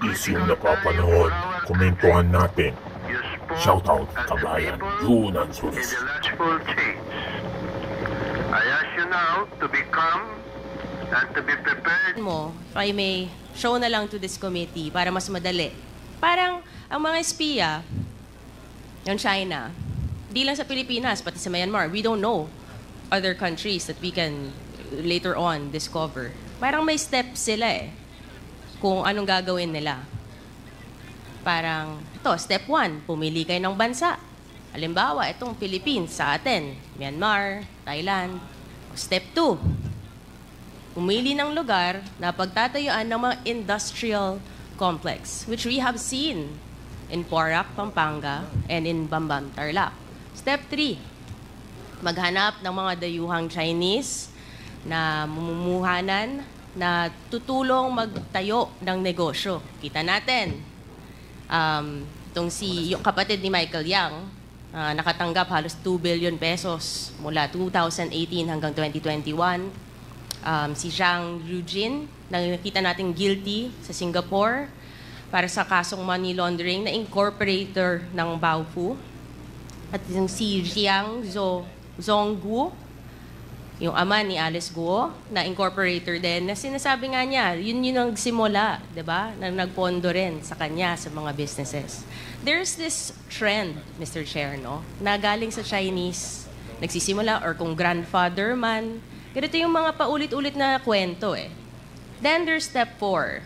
isyong napapanahon, komentuhan natin. Shoutout, kabayan, Yunan Sulis. I ask you now to be calm and to be prepared. If I may show na lang to this committee para mas madali. Parang ang mga espiya ng China, di lang sa Pilipinas, pati sa Myanmar, we don't know other countries that we can later on discover. Parang may steps sila kung anong gagawin nila. Parang, ito, step 1, pumili kayo ng bansa. Halimbawa, itong Philippines sa atin, Myanmar, Thailand. Step 2, pumili ng lugar na pagtatayuan ng mga industrial complex, which we have seen in Porac, Pampanga, and in Bambam, Tarlac. Step 3, maghanap ng mga dayuhang Chinese na mumumuhanan na tutulong magtayo ng negosyo. Kita natin, yung kapatid ni Michael Yang, nakatanggap halos 2 billion pesos mula 2018 hanggang 2021. Si Zhang Yujin, na nakita natin guilty sa Singapore para sa kasong money laundering na incorporator ng Baofu. At yung si Jiang Zhongguo, yung ama ni Alice Guo, na incorporator din, na sinasabi nga niya, yun yung nagsimula, di ba? Na nagpondo rin sa kanya sa mga businesses. There's this trend, Mr. Chair, no? Na galing sa Chinese, nagsisimula, or kung grandfather man, ganito yung mga paulit-ulit na kwento Then there's step 4.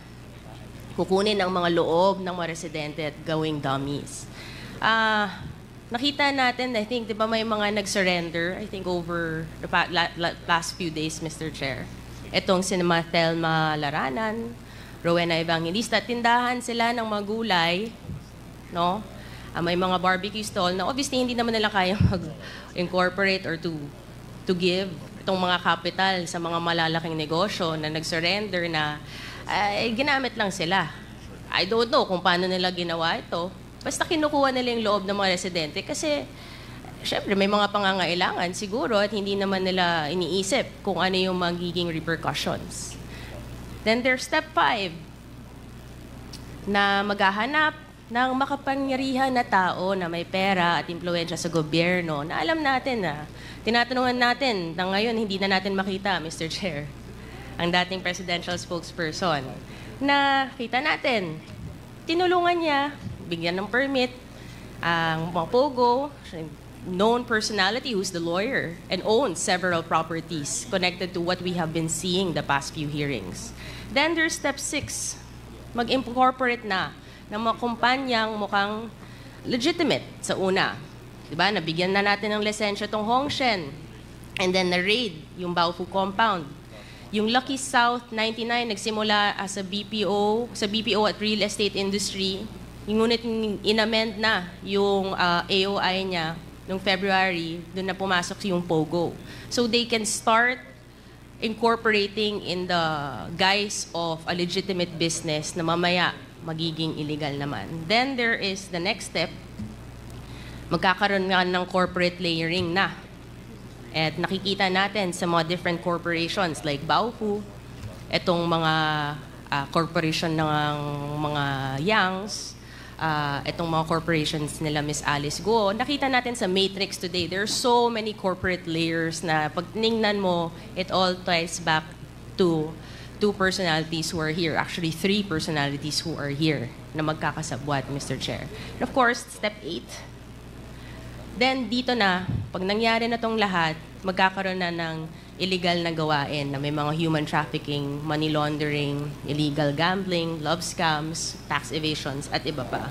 Kukunin ang mga loob ng mga residente at gawing dummies. Nakita natin, I think, di ba may mga nag-surrender, I think over the past few days, Mr. Chair. Itong sinema Thelma Laranan, Rowena Evangelista, tindahan sila ng mga gulay, no? May mga barbecue stall na obviously hindi naman nila kaya mag-incorporate or to give itong mga capital sa mga malalaking negosyo na nag-surrender na ginamit lang sila. I don't know kung paano nila ginawa ito. Basta kinukuha nila yung loob ng mga residente kasi syempre may mga pangangailangan siguro at hindi naman nila iniisip kung ano yung magiging repercussions. Then there's step 5 na maghahanap ng makapangyarihan na tao na may pera at impluwensya sa gobyerno na alam natin na tinatanungan natin na ngayon hindi na natin makita, Mr. Chair, ang dating presidential spokesperson, na kita natin, tinulungan niya, bigyan ng permit, ang mga pogo, known personality who's the lawyer, and owns several properties connected to what we have been seeing the past few hearings. Then there's step 6, mag-incorporate na ng mga kumpanyang mukhang legitimate sa una. Diba? Nabigyan na natin ng lisensya tong Hongshen. And then na-raid yung Baofu compound. Yung Lucky South 99 nagsimula as a BPO, sa BPO at real estate industry. Ngunit inamend na yung AOI niya noong February, doon na pumasok yung POGO. So they can start incorporating in the guise of a legitimate business na mamaya magiging illegal naman. Then there is the next step, magkakaroon nga ng corporate layering na. At nakikita natin sa mga different corporations like Baofu, itong mga corporation ng mga Yangs, itong mga corporations nila Miss Alice Guo. Nakita natin sa Matrix today, there are so many corporate layers na pag tinignan mo, it all ties back to 2 personalities who are here. Actually, 3 personalities who are here na magkakasabwat, Mr. Chair. And of course, step 8, then dito na, pag nangyari na tong lahat, magkakaroon na ng illegal na gawain na may mga human trafficking, money laundering, illegal gambling, love scams, tax evasions, at iba pa.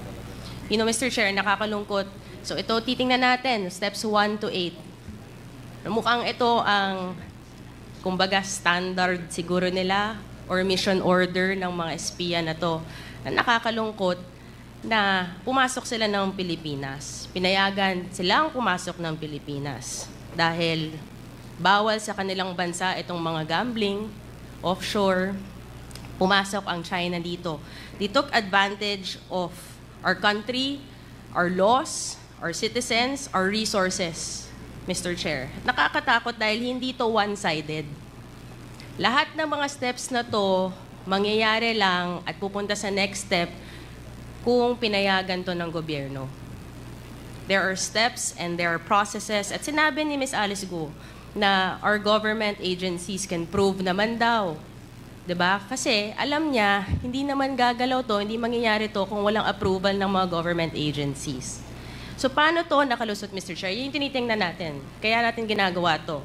You know, Mr. Chair, nakakalungkot. So ito, titingnan natin, steps 1 to 8. Mukhang ito ang, kumbaga, standard siguro nila or mission order ng mga espiya na to. Na nakakalungkot na pumasok sila ng Pilipinas. Pinayagan silang pumasok ng Pilipinas dahil bawal sa kanilang bansa itong mga gambling, offshore. Pumasok ang China dito. They took advantage of our country, our laws, our citizens, our resources, Mr. Chair. Nakakatakot dahil hindi to one-sided. Lahat ng mga steps na to, mangyayari lang at pupunta sa next step kung pinayagan to ng gobyerno. There are steps and there are processes. At sinabi ni Ms. Alice Guo na our government agencies can prove naman daw. 'Di ba? Kasi alam niya, hindi naman gagalaw to, hindi mangyayari to kung walang approval ng mga government agencies. So paano to nakalusot, Mr. Chair? Yun yung tinitingnan natin. Kaya natin ginagawa to.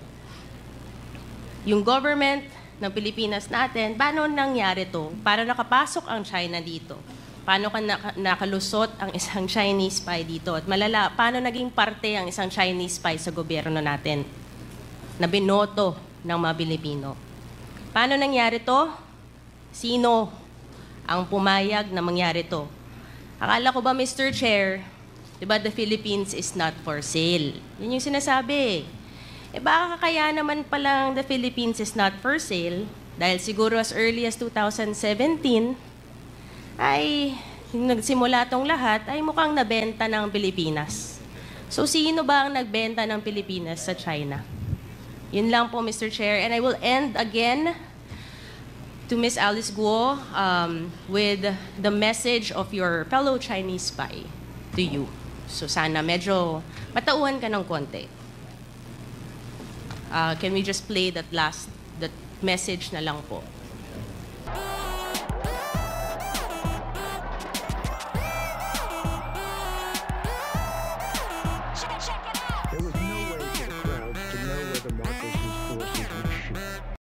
Yung government ng Pilipinas natin, paano nangyari to? Para nakapasok ang China dito? Paano nakalusot ang isang Chinese spy dito? At malala, paano naging parte ang isang Chinese spy sa gobyerno natin na binoto ng mga Pilipino? Paano nangyari to? Sino ang pumayag na mangyari to? Akala ko ba, Mr. Chair, diba the Philippines is not for sale? Yun yung sinasabi. Baka kaya naman palang the Philippines is not for sale dahil siguro as early as 2017, ay nagsimula tong lahat ay mukhang nabenta ng Pilipinas. So sino ba ang nagbenta ng Pilipinas sa China? Yun lang po, Mr. Chair. And I will end again to Ms. Alice Guo with the message of your fellow Chinese spy to you. So sana medyo matauhan ka ng konti. Can we just play that message na lang po?